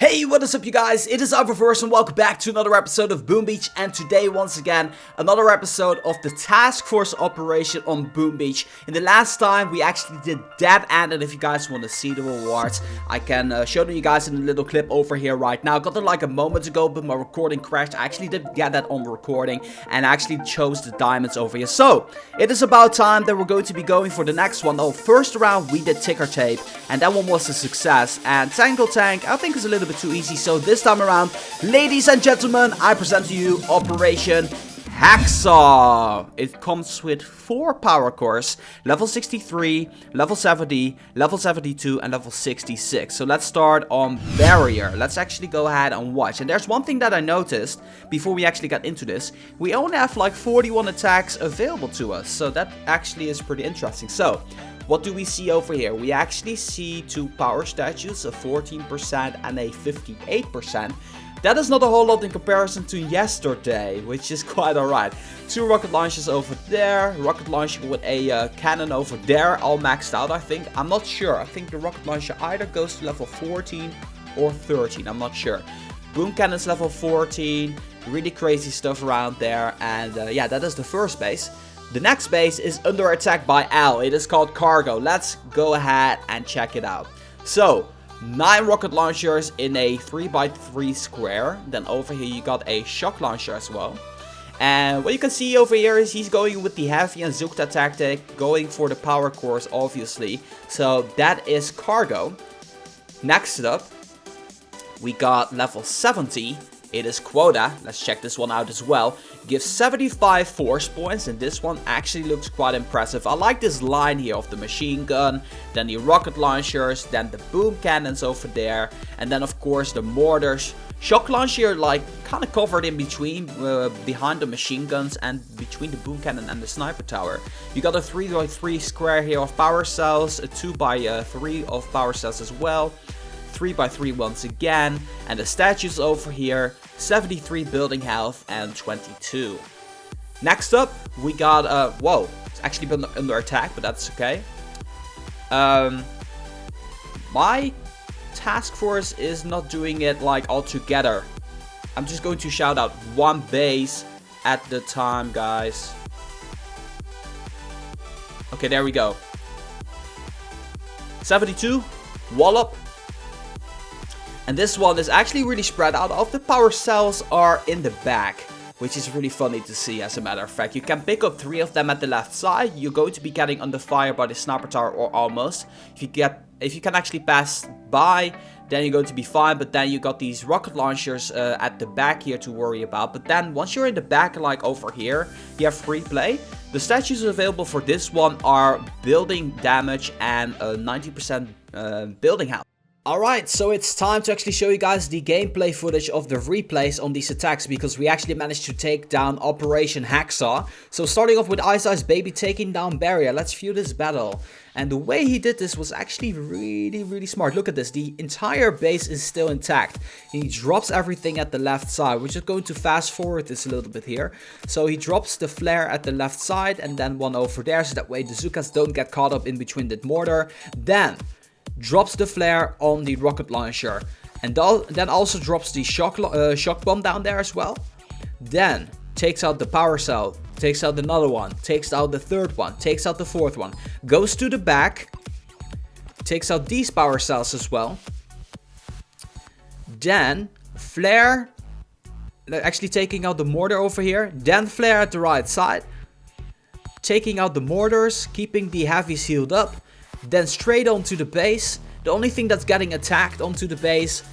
Hey, what is up you guys? It is Reverse and welcome back to another episode of Boom Beach, and today once again another episode of the task force operation on Boom Beach. In the last time we actually did that end, and if you guys want to see the rewards I can show them you guys in a little clip over here right now. Got it like a moment ago but my recording crashed. I actually did get that on recording and I actually chose the diamonds over here. So it is about time that we're going to be going for the next one. Oh, first round we did ticker tape and that one was a success, and Tangle Tank I think is a little bit too easy. So this time around, ladies and gentlemen, I present to you Operation Hacksaw. It comes with 4 power cores, level 63, level 70, level 72 and level 66. So let's start on barrier. Let's actually go ahead and watch. And there's one thing that I noticed before we actually got into this. We only have like 41 attacks available to us, so that actually is pretty interesting. So what do we see over here? We actually see 2 power statues, a 14% and a 58%. That is not a whole lot in comparison to yesterday, which is quite alright. 2 rocket launchers over there, rocket launcher with a cannon over there, all maxed out I think. I'm not sure, I think the rocket launcher either goes to level 14 or 13, I'm not sure. Boom cannon's level 14, really crazy stuff around there, and yeah, that is the first base. The next base is under attack by Al. It is called Cargo. Let's go ahead and check it out. So 9 rocket launchers in a 3x3 square. Then over here you got a shock launcher as well. And what you can see over here is he's going with the heavy and Zukta tactic, going for the power cores obviously. So that is Cargo. Next up we got level 70. It is Quota. Let's check this one out as well. Gives 75 force points, and this one actually looks quite impressive. I like this line here of the machine gun, then the rocket launchers, then the boom cannons over there, and then of course the mortars. Shock launcher like kind of covered in between, behind the machine guns and between the boom cannon and the sniper tower. You got a 3x3 square here of power cells, a 2x3 of power cells as well. 3x3 once again, and the statues over here, 73 building health and 22. Next up we got whoa, it's actually been under attack, but that's okay. My task force is not doing it like all together. I'm just going to shout out one base at the time, guys. Okay, there we go. 72 wallop. And this one is actually really spread out. All the power cells are in the back, which is really funny to see as a matter of fact. You can pick up 3 of them at the left side. You're going to be getting under fire by the sniper tower or almost. If you can actually pass by, then you're going to be fine. But then you got these rocket launchers at the back here to worry about. But then once you're in the back, like over here, you have free play. The statues available for this one are building damage and 90% building health. Alright, so it's time to actually show you guys the gameplay footage of the replays on these attacks, because we actually managed to take down Operation Hacksaw. So starting off with Ice Baby taking down Barrier. Let's view this battle. And the way he did this was actually really smart. Look at this, the entire base is still intact. He drops everything at the left side. We're just going to fast forward this a little bit here. So he drops the flare at the left side and then one over there, so that way the Zukas don't get caught up in between the mortar. Then drops the flare on the rocket launcher, and then also drops the shock bomb down there as well. Then takes out the power cell, takes out another one, takes out the third one, takes out the fourth one, goes to the back, takes out these power cells as well. Then flare, actually taking out the mortar over here, then flare at the right side, taking out the mortars, keeping the heavies healed up. Then straight onto the base. The only thing that's getting attacked onto the base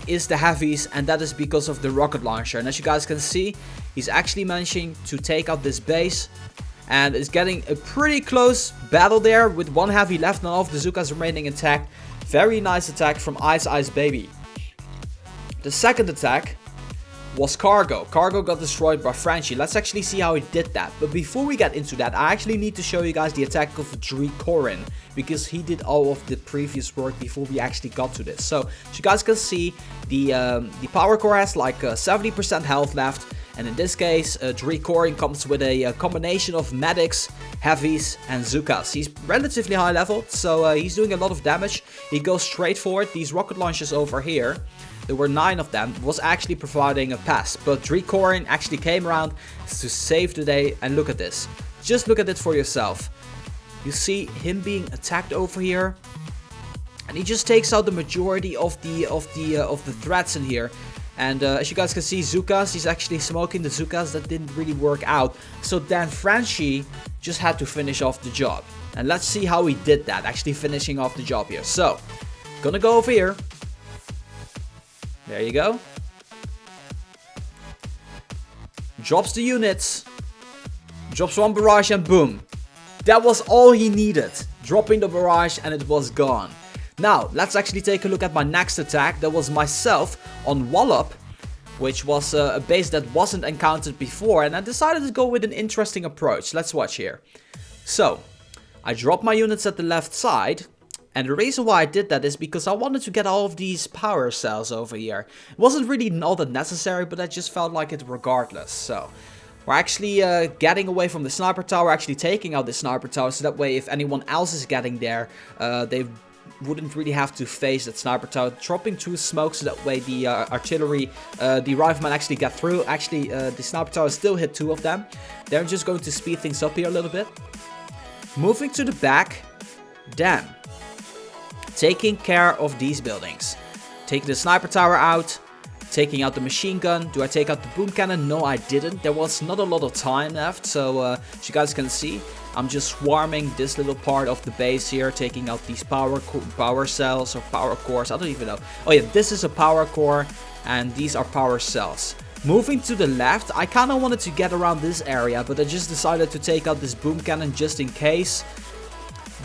is the heavies, and that is because of the rocket launcher. And as you guys can see, he's actually managing to take out this base, and is getting a pretty close battle there with 1 heavy left and all of the Zukas remaining intact. Very nice attack from Ice Baby. The second attack was Cargo. Cargo got destroyed by Frenchie. Let's actually see how he did that. But before we get into that, I actually need to show you guys the attack of Dree Corin, because he did all of the previous work before we actually got to this. So as you guys can see, the power core has like 70% health left. And in this case, Dree Corin comes with a combination of medics, heavies, and Zukas. He's relatively high level, so he's doing a lot of damage. He goes straight for it. These rocket launchers over here there were 9 of them, was actually providing a pass. But Drecorin actually came around to save the day, and look at this. Just look at it for yourself. You see him being attacked over here, and he just takes out the majority of the threats in here. And as you guys can see, Zukas, he's actually smoking the Zukas. That didn't really work out. So then Franchi just had to finish off the job. And let's see how he did that, actually finishing off the job here. So, gonna go over here. There you go. Drops the units. Drops 1 barrage and boom. That was all he needed. Dropping the barrage and it was gone. Now, let's actually take a look at my next attack. That was myself on Wallop, which was a base that wasn't encountered before. And I decided to go with an interesting approach. Let's watch here. So, I dropped my units at the left side. And the reason why I did that is because I wanted to get all of these power cells over here. It wasn't really all that necessary, but I just felt like it regardless. So, we're actually getting away from the sniper tower, actually taking out the sniper tower. So that way, if anyone else is getting there, they wouldn't really have to face that sniper tower. Dropping 2 smokes so that way the artillery, the riflemen actually get through. Actually, the sniper tower still hit 2 of them. They're just going to speed things up here a little bit. Moving to the back. Then, taking care of these buildings. Taking the sniper tower out. Taking out the machine gun. Do I take out the boom cannon? No, I didn't. There was not a lot of time left. So, as you guys can see, I'm just swarming this little part of the base here. Taking out these power cells or power cores. I don't even know. Oh yeah, this is a power core. And these are power cells. Moving to the left, I kind of wanted to get around this area. But I just decided to take out this boom cannon just in case.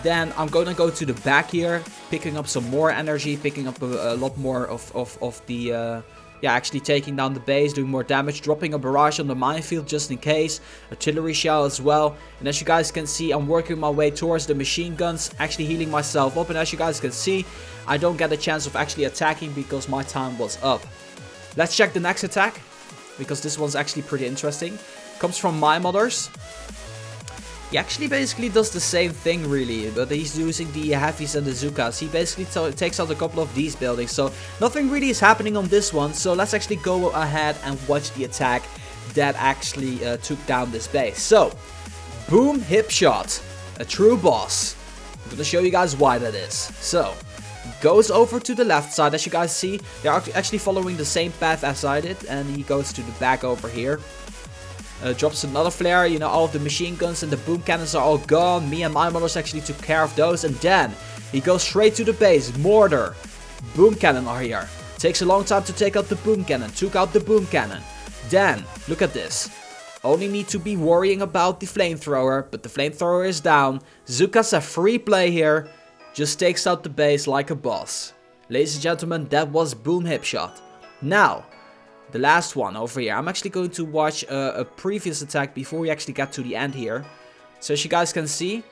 Then I'm going to go to the back here. Picking up some more energy. Picking up a lot more of the... yeah, actually taking down the base, doing more damage, dropping a barrage on the minefield just in case, artillery shell as well. And as you guys can see, I'm working my way towards the machine guns, actually healing myself up. And as you guys can see, I don't get a chance of actually attacking because my time was up. Let's check the next attack, because this one's actually pretty interesting. Comes from my modders. He actually basically does the same thing really, but he's using the heavies and the Zukas. He basically takes out a couple of these buildings, so nothing really is happening on this one. So let's actually go ahead and watch the attack that actually took down this base. So, boom, hip shot, a true boss. I'm gonna show you guys why that is. So, goes over to the left side. As you guys see, they're actually following the same path as I did, and he goes to the back over here. Drops another flare, you know, all of the machine guns and the boom cannons are all gone. Me and my modders actually took care of those. And then, he goes straight to the base. Mortar, boom cannon are here. Takes a long time to take out the boom cannon. Took out the boom cannon. Then, look at this. Only need to be worrying about the flamethrower, but the flamethrower is down. Zukas a free play here. Just takes out the base like a boss. Ladies and gentlemen, that was boom hip shot. Now, the last one over here. I'm actually going to watch a previous attack before we actually get to the end here. So as you guys can see,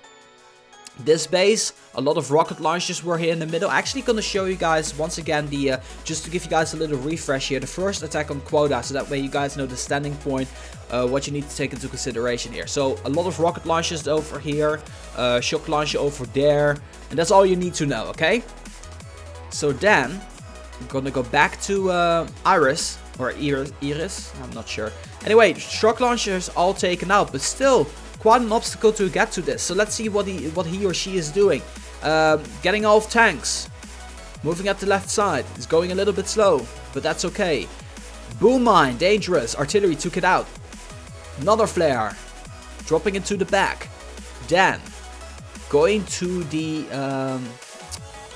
this base, a lot of rocket launchers were here in the middle. Actually going to show you guys once again the, just to give you guys a little refresh here, the first attack on quota. So that way you guys know the standing point, what you need to take into consideration here. So a lot of rocket launchers over here, shock launcher over there. And that's all you need to know, okay? So then, I'm gonna go back to Iris. Or Iris, I'm not sure. Anyway, shock launchers all taken out, but still quite an obstacle to get to this. So let's see what he or she is doing. Getting off tanks. Moving at the left side. It's going a little bit slow, but that's okay. Boom mine, dangerous. Artillery took it out. Another flare. Dropping into the back. Then, going to the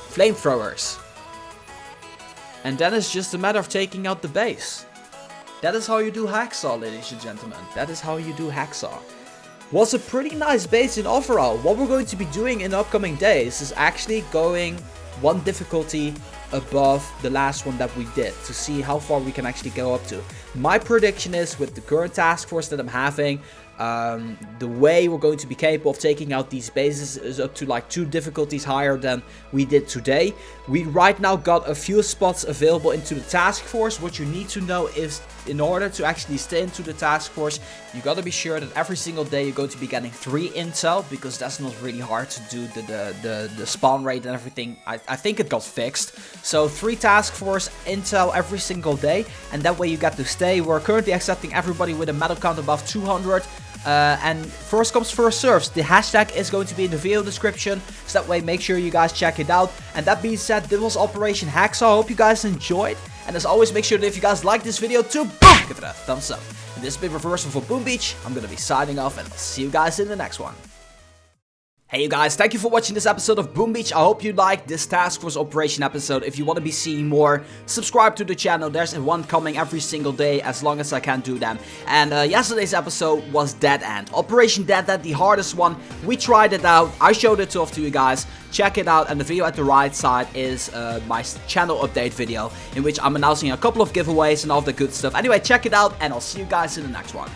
flamethrowers. And then it's just a matter of taking out the base. That is how you do Hacksaw, ladies and gentlemen. That is how you do Hacksaw. Was a pretty nice base in overall. What we're going to be doing in the upcoming days is actually going one difficulty above the last one that we did to see how far we can actually go up to. My prediction is, with the current task force that I'm having, the way we're going to be capable of taking out these bases is up to like 2 difficulties higher than we did today. We right now got a few spots available into the task force. What you need to know is in order to actually stay into the task force, you gotta be sure that every single day you're going to be getting 3 intel, because that's not really hard to do, the spawn rate and everything. I think it got fixed. So 3 task force intel every single day, and that way you get to stay. We're currently accepting everybody with a medal count above 200. And first comes first serves. The hashtag is going to be in the video description, so that way make sure you guys check it out. And that being said, this was Operation Hacksaw. I hope you guys enjoyed, and as always, make sure that if you guys like this video to boom, give it a thumbs up. And this has been Reversal for Boom Beach. I'm gonna be signing off, and I'll see you guys in the next one. Hey you guys, thank you for watching this episode of Boom Beach. I hope you liked this Task Force Operation episode. If you want to be seeing more, subscribe to the channel. There's one coming every single day as long as I can do them. And yesterday's episode was Dead End. Operation Dead End, the hardest one. We tried it out. I showed it off to you guys. Check it out, and the video at the right side is my channel update video, in which I'm announcing a couple of giveaways and all the good stuff. Anyway, check it out, and I'll see you guys in the next one.